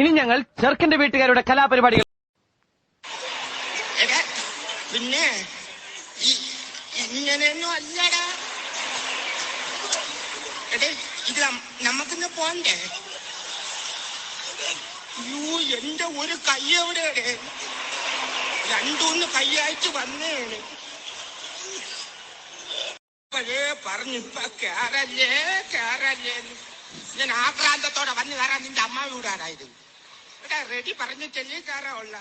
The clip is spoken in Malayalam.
ഇനി ഞങ്ങൾ ചെറുക്കന്റെ വീട്ടുകാരുടെ കലാപരിപാടികൾ. പിന്നെ ഇങ്ങനെയൊന്നും അല്ലടാ. ഇത് നമുക്കിന്ന് പോണ്ടേ? എന്റെ ഒരു കൈ എവിടെയാണ്? രണ്ടൂന്ന് കൈയായിട്ട് വന്നേണ്. അപ്പോഴേ പറഞ്ഞിപ്പ കേറല്ലേ ഞാൻ ആക്രാന്തത്തോടെ വന്ന് കയറാൻ നിന്റെ അമ്മ വീടാനായത്. ഇവിടെ റെഡി പറഞ്ഞിട്ടല്ലേ കയറാനുള്ള.